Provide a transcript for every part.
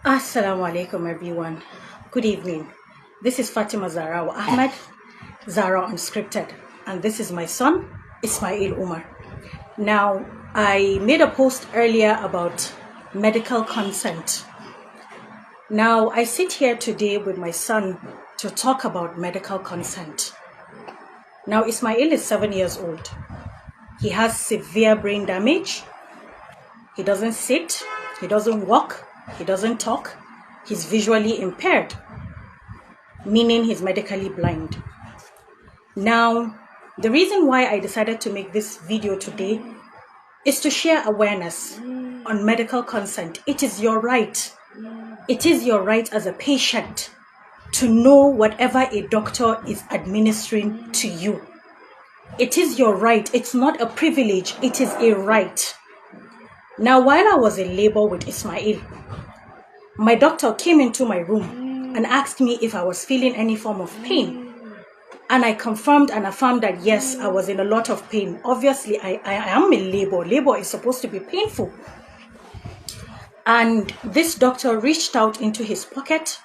Assalamu alaikum everyone. Good evening. This is Fatima Zahra Ahmed, Zahra Unscripted, and this is my son, Ismail Umar. Now, I made a post earlier about medical consent. Now, I sit here today with my son to talk about medical consent. Now, Ismail is 7 years old. He has severe brain damage. He doesn't sit, he doesn't walk, he doesn't talk, he's visually impaired, meaning he's medically blind. Now, the reason why I decided to make this video today is to share awareness on medical consent. It is your right. It is your right as a patient to know whatever a doctor is administering to you. It is your right. It's not a privilege. It is a right. Now, while I was in labor with Ismail, my doctor came into my room and asked me if I was feeling any form of pain. And I confirmed and affirmed that yes, I was in a lot of pain. Obviously, I am in labor. Labor is supposed to be painful. And this doctor reached out into his pocket,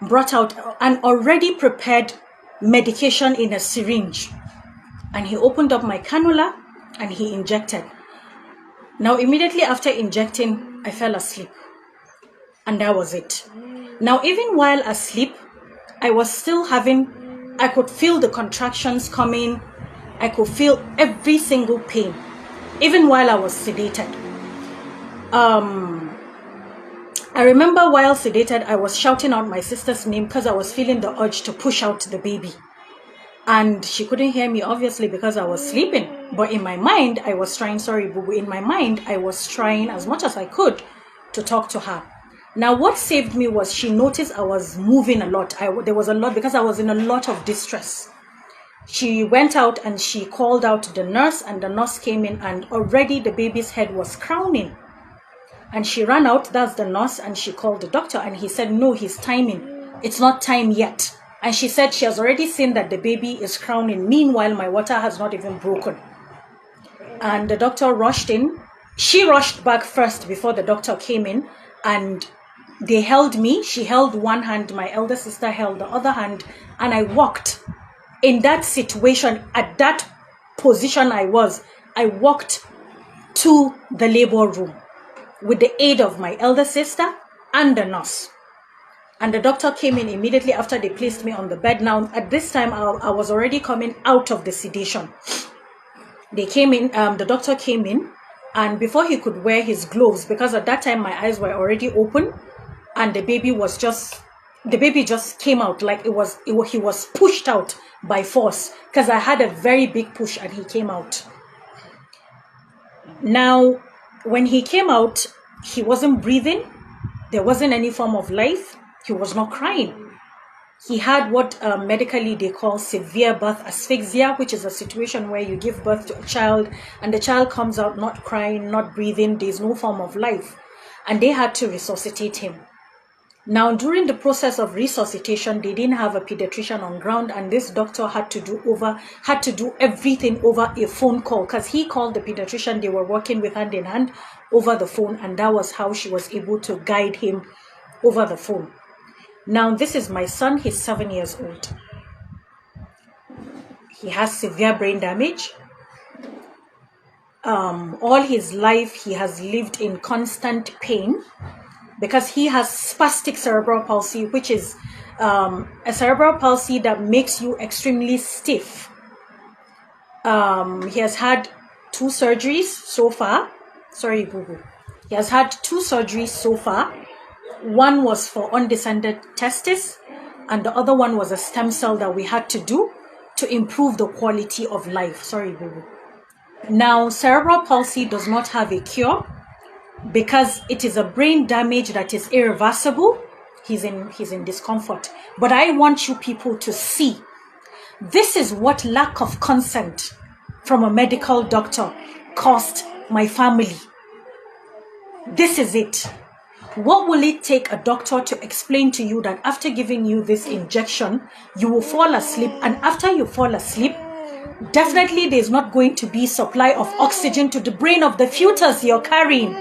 brought out an already prepared medication in a syringe. And he opened up my cannula and he injected. Now, immediately after injecting, I fell asleep. And that was it. Now, even while asleep, I was still I could feel the contractions coming. I could feel every single pain, even while I was sedated. I remember while sedated, I was shouting out my sister's name because I was feeling the urge to push out the baby. And she couldn't hear me, obviously, because I was sleeping. But in my mind, I was trying, in my mind, I was trying as much as I could to talk to her. Now, what saved me was she noticed I was moving a lot. There was a lot because I was in a lot of distress. She went out and she called out the nurse, and the nurse came in, and already the baby's head was crowning. And she ran out, that's the nurse, and she called the doctor, and he said, no, he's timing. It's not time yet. And she said she has already seen that the baby is crowning. Meanwhile, my water has not even broken. And the doctor rushed in. She rushed back first before the doctor came in. And they held me. She held one hand. My elder sister held the other hand. And I walked. In that situation, at that position I walked to the labor room with the aid of my elder sister and the nurse. And the doctor came in immediately after they placed me on the bed. Now, at this time, I was already coming out of the sedation. They came in, the doctor came in, and before he could wear his gloves, because at that time my eyes were already open, and the baby just came out like he was pushed out by force, because I had a very big push and he came out. Now, when he came out, he wasn't breathing. There wasn't any form of life. He was not crying. He had what medically they call severe birth asphyxia, which is a situation where you give birth to a child and the child comes out not crying, not breathing. There's no form of life. And they had to resuscitate him. Now, during the process of resuscitation, they didn't have a pediatrician on ground, and this doctor had to do everything over a phone call, because he called the pediatrician they were working with hand in hand over the phone, and that was how she was able to guide him over the phone. Now, this is my son. He's 7 years old. He has severe brain damage. All his life, he has lived in constant pain because he has spastic cerebral palsy, which is a cerebral palsy that makes you extremely stiff. He has had 2 surgeries so far. Sorry, boo-boo. He has had 2 surgeries so far. One was for undescended testes, and the other one was a stem cell that we had to do to improve the quality of life. Sorry, boo-boo. Now, cerebral palsy does not have a cure because it is a brain damage that is irreversible. He's in discomfort. But I want you people to see, this is what lack of consent from a medical doctor cost my family. This is it. What will it take a doctor to explain to you that after giving you this injection, you will fall asleep, and after you fall asleep, definitely there's not going to be supply of oxygen to the brain of the fetus you're carrying.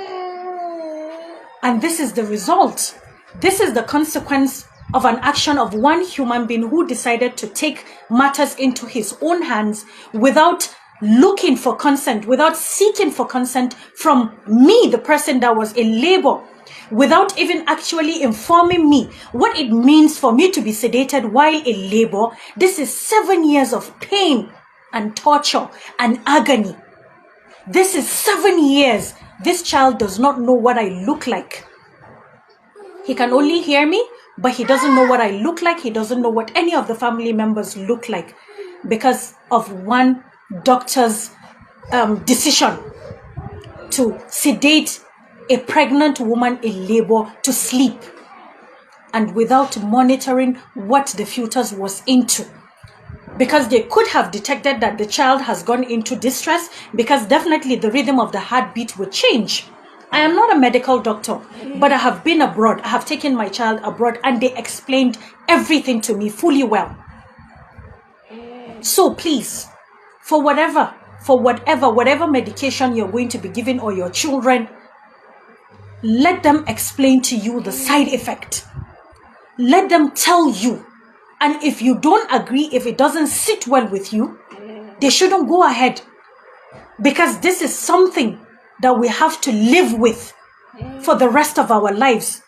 And this is the result. This is the consequence of an action of one human being who decided to take matters into his own hands without looking for consent, without seeking for consent from me, the person that was in labor, without even actually informing me what it means for me to be sedated while in labor. This is 7 years of pain and torture and agony. This is 7 years. This child does not know what I look like. He can only hear me, but he doesn't know what I look like. He doesn't know what any of the family members look like because of one doctor's decision to sedate a pregnant woman in labor to sleep, and without monitoring what the fetus was into. Because they could have detected that the child has gone into distress, because definitely the rhythm of the heartbeat would change. I am not a medical doctor, but I have been abroad. I have taken my child abroad and they explained everything to me fully well. So please, for whatever medication you're going to be giving or your children, let them explain to you the side effect. Let them tell you. And if you don't agree, if it doesn't sit well with you, they shouldn't go ahead. Because this is something that we have to live with for the rest of our lives.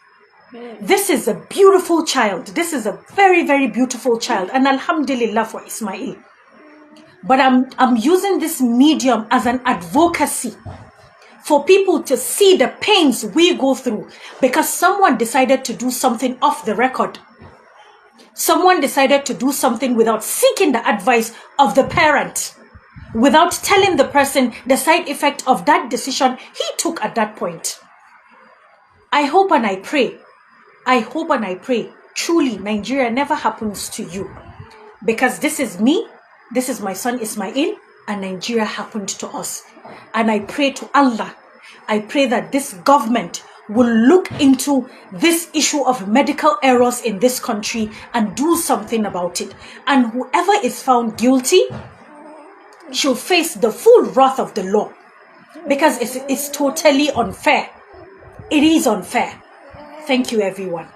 This is a beautiful child. This is a very, very beautiful child. And alhamdulillah for Ismail. But I'm using this medium as an advocacy for people to see the pains we go through because someone decided to do something off the record. Someone decided to do something without seeking the advice of the parent, without telling the person the side effect of that decision he took at that point. I hope and I pray, truly Nigeria never happens to you. Because this is me, this is my son Ismail, and Nigeria happened to us. And I pray to Allah, I pray that this government will look into this issue of medical errors in this country and do something about it. And whoever is found guilty should face the full wrath of the law, because it's totally unfair. It is unfair. Thank you, everyone.